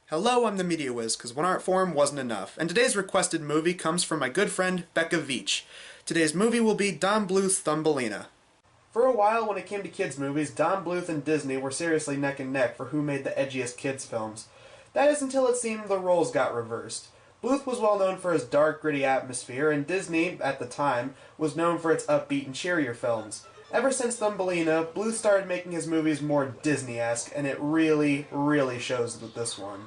Hello, I'm the Media Wiz, because one art form wasn't enough, and today's requested movie comes from my good friend, Becca. Today's movie will be Don Bluth's Thumbelina. For a while, when it came to kids' movies, Don Bluth and Disney were seriously neck and neck for who made the edgiest kids' films. That is until it seemed the roles got reversed. Bluth was well known for his dark, gritty atmosphere, and Disney, at the time, was known for its upbeat and cheerier films. Ever since Thumbelina, Bluth started making his movies more Disney-esque, and it really, really shows with this one.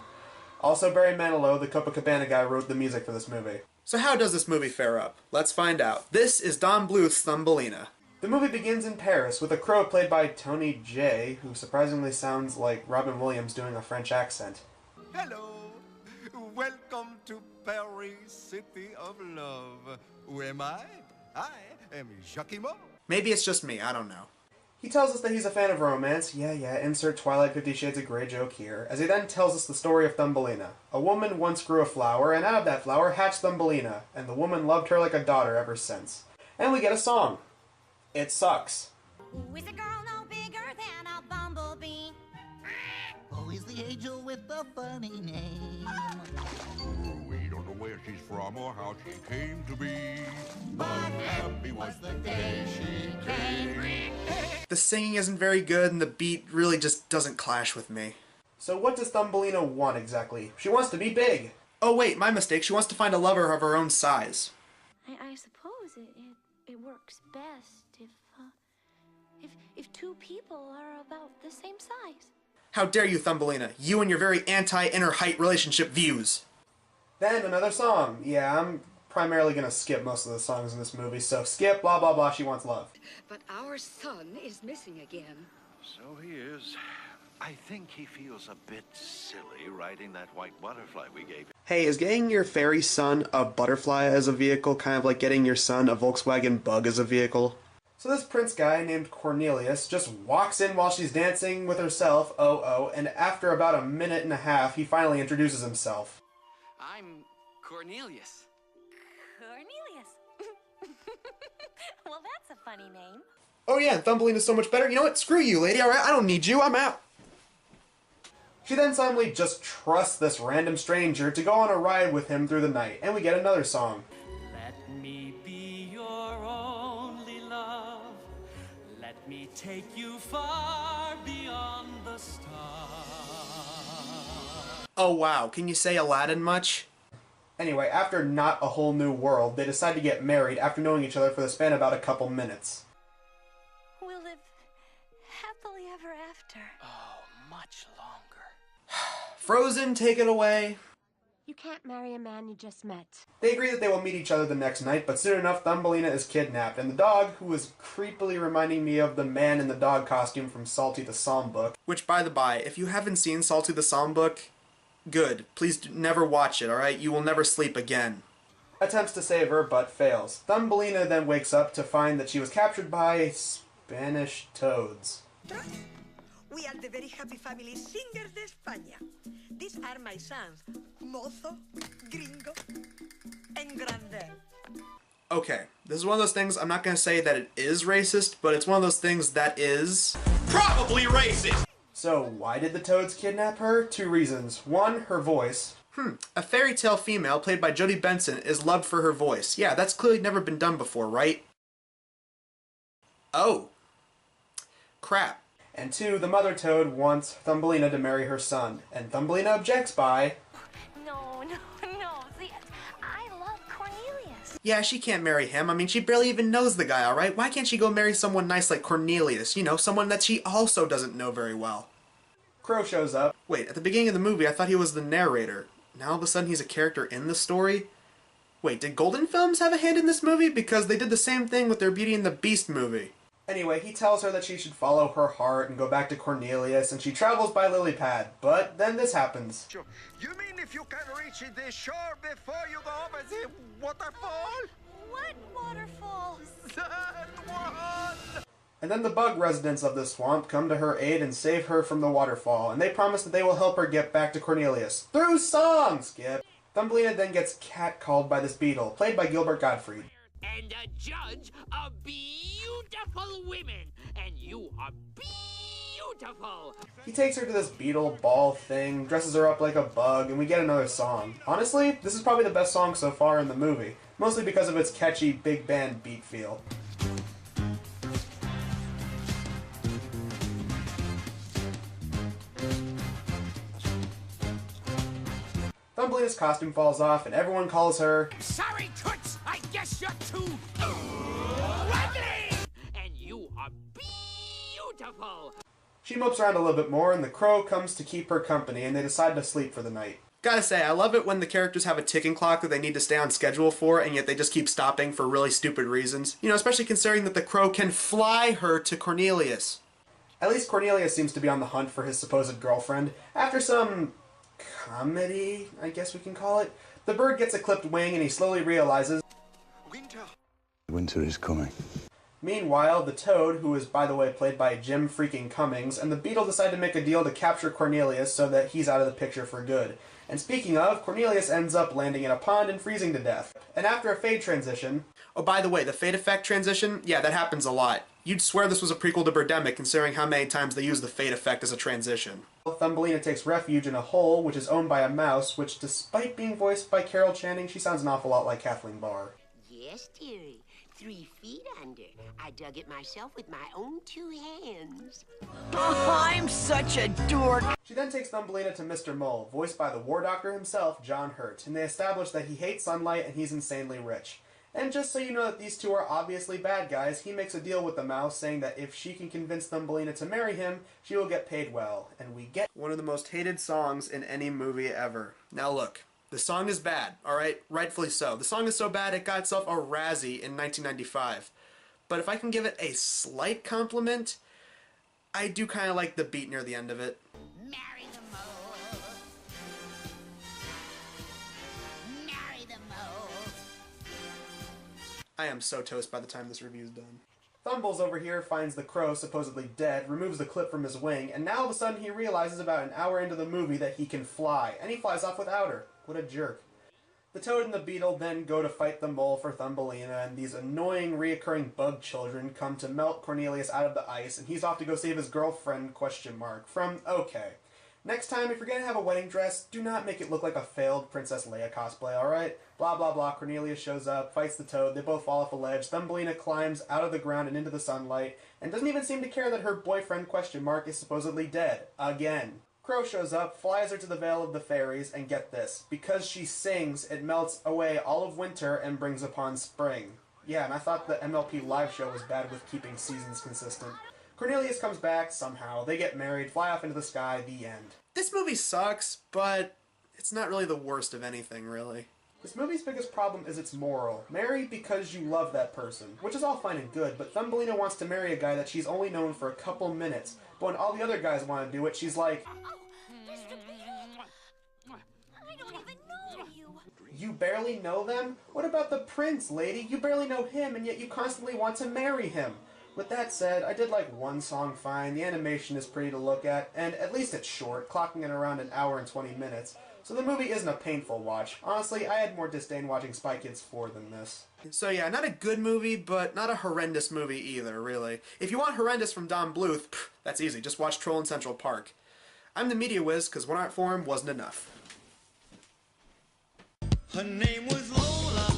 Also, Barry Manilow, the Copacabana guy, wrote the music for this movie. So how does this movie fare up? Let's find out. This is Don Bluth's Thumbelina. The movie begins in Paris with a crow played by Tony J, who surprisingly sounds like Robin Williams doing a French accent. Hello! Welcome to Paris, city of love. Who am I? I am Jacquimo. Maybe it's just me, I don't know. He tells us that he's a fan of romance, yeah, insert Twilight 50 Shades of Grey joke here, as he then tells us the story of Thumbelina. A woman once grew a flower, and out of that flower hatched Thumbelina, and the woman loved her like a daughter ever since. And we get a song. It sucks. Who is a girl no bigger than a bumblebee? Who is the angel with the funny name? We don't know where she's from or how she came to be, But happy was the day she came. The singing isn't very good, and the beat really just doesn't clash with me. So what does Thumbelina want exactly? She wants to be big! Oh wait, my mistake, she wants to find a lover of her own size. I suppose it works best if two people are about the same size. How dare you, Thumbelina, you and your very anti-inner height relationship views! Then another song. Yeah, I'm primarily gonna skip most of the songs in this movie, so skip, blah blah blah, she wants love. But our son is missing again. So he is. I think he feels a bit silly riding that white butterfly we gave him. Hey, is getting your fairy son a butterfly as a vehicle kind of like getting your son a Volkswagen Bug as a vehicle? So this prince guy named Cornelius just walks in while she's dancing with herself, and after about a minute and a half, he finally introduces himself. I'm Cornelius. Cornelius. Well, that's a funny name. Oh yeah, Thumbelina's so much better. You know what? Screw you, lady, alright? I don't need you, I'm out. She then suddenly just trusts this random stranger to go on a ride with him through the night, and we get another song. Let me be your only love. Let me take you far beyond the stars. Oh wow, can you say Aladdin much? Anyway, after Not a Whole New World, they decide to get married after knowing each other for the span of about a couple minutes. We'll live happily ever after. Oh, much longer. Frozen, take it away. You can't marry a man you just met. They agree that they will meet each other the next night, but soon enough, Thumbelina is kidnapped, and the dog, who is creepily reminding me of the man in the dog costume from Salty the Songbook, which, by the by, if you haven't seen Salty the Songbook, good. Please never watch it, alright? You will never sleep again. Attempts to save her, but fails. Thumbelina then wakes up to find that she was captured by Spanish toads. We are the very happy family singers de España. These are my sons, Mozo, Gringo, and Grande. Okay, this is one of those things, I'm not going to say that it is racist, but it's one of those things that is Probably racist! So, why did the toads kidnap her? Two reasons. One, her voice. A fairy tale female, played by Jodie Benson, is loved for her voice. Yeah, that's clearly never been done before, right? Oh. Crap. And two, the mother toad wants Thumbelina to marry her son, and Thumbelina objects by... No. See, I love Cornelius. Yeah, she can't marry him. I mean, she barely even knows the guy, alright? Why can't she go marry someone nice like Cornelius? You know, someone that she also doesn't know very well. Crow shows up. Wait, at the beginning of the movie, I thought he was the narrator. Now all of a sudden he's a character in the story? Wait, did Golden Films have a hand in this movie? Because they did the same thing with their Beauty and the Beast movie. Anyway, he tells her that she should follow her heart and go back to Cornelius, and she travels by lily pad. But then this happens. You mean if you can reach the shore before you go over the waterfall? What waterfall? That one! And then the bug residents of the swamp come to her aid and save her from the waterfall, and they promise that they will help her get back to Cornelius. Through song! Skip. Thumbelina then gets catcalled by this beetle, played by Gilbert Gottfried. and a judge of beautiful women, and you are beautiful. He takes her to this beetle ball thing, dresses her up like a bug, and we get another song. Honestly, this is probably the best song so far in the movie, mostly because of its catchy big band beat feel. Thumbelina's costume falls off, and everyone calls her Sorry, Toots, I guess you're too ugly, and you are beautiful. She mopes around a little bit more, and the crow comes to keep her company, and they decide to sleep for the night. Gotta say, I love it when the characters have a ticking clock that they need to stay on schedule for, and yet they just keep stopping for really stupid reasons. You know, especially considering that the crow can fly her to Cornelius. At least Cornelius seems to be on the hunt for his supposed girlfriend. After some comedy, I guess we can call it, the bird gets a clipped wing, and he slowly realizes Winter is coming. Meanwhile, the toad, who is, by the way, played by Jim freaking Cummings, and the beetle decide to make a deal to capture Cornelius so that he's out of the picture for good. And speaking of, Cornelius ends up landing in a pond and freezing to death. And after a fade transition... Oh, by the way, the fade effect transition? Yeah, that happens a lot. You'd swear this was a prequel to Birdemic, considering how many times they use the fade effect as a transition. Thumbelina takes refuge in a hole, which is owned by a mouse, which, despite being voiced by Carol Channing, she sounds an awful lot like Kathleen Barr. Yes, dearie. 3 feet under. I dug it myself with my own 2 hands. Oh, I'm such a dork. She then takes Thumbelina to Mr. Mole, voiced by the war doctor himself, John Hurt, and they establish that he hates sunlight and he's insanely rich. And just so you know that these two are obviously bad guys, he makes a deal with the mouse saying that if she can convince Thumbelina to marry him, she will get paid well. And we get one of the most hated songs in any movie ever. Now look, the song is bad, alright? Rightfully so. The song is so bad it got itself a Razzie in 1995. But if I can give it a slight compliment, I do kind of like the beat near the end of it. Marry the mole. Marry the mole. I am so toast by the time this review is done. Thumbles over here finds the crow supposedly dead, removes the clip from his wing, and now all of a sudden he realizes about an hour into the movie that he can fly, and he flies off without her. What a jerk. The toad and the beetle then go to fight the mole for Thumbelina, and these annoying reoccurring bug children come to melt Cornelius out of the ice, and he's off to go save his girlfriend, from OK. Next time, if you're going to have a wedding dress, do not make it look like a failed Princess Leia cosplay, alright? Blah blah blah, Cornelius shows up, fights the toad, they both fall off a ledge, Thumbelina climbs out of the ground and into the sunlight, and doesn't even seem to care that her boyfriend, is supposedly dead. Again. Crow shows up, flies her to the Vale of the Fairies, and get this. Because she sings, it melts away all of winter and brings upon spring. Yeah, and I thought the MLP live show was bad with keeping seasons consistent. Cornelius comes back, somehow, they get married, fly off into the sky, the end. This movie sucks, but it's not really the worst of anything, really. This movie's biggest problem is its moral. Marry because you love that person, which is all fine and good, but Thumbelina wants to marry a guy that she's only known for a couple minutes. But when all the other guys want to do it, she's like, Mr. Beetle! I don't even know you! You barely know them? What about the prince, lady? You barely know him, and yet you constantly want to marry him. With that said, I did like one song fine, the animation is pretty to look at least it's short, clocking in around an hour and 20 minutes. So the movie isn't a painful watch. Honestly, I had more disdain watching Spy Kids 4 than this. So yeah, not a good movie, but not a horrendous movie either, really. If you want horrendous from Don Bluth, that's easy, just watch Troll in Central Park. I'm the Media Whiz, because One Art Forum wasn't enough. Her name was Lola.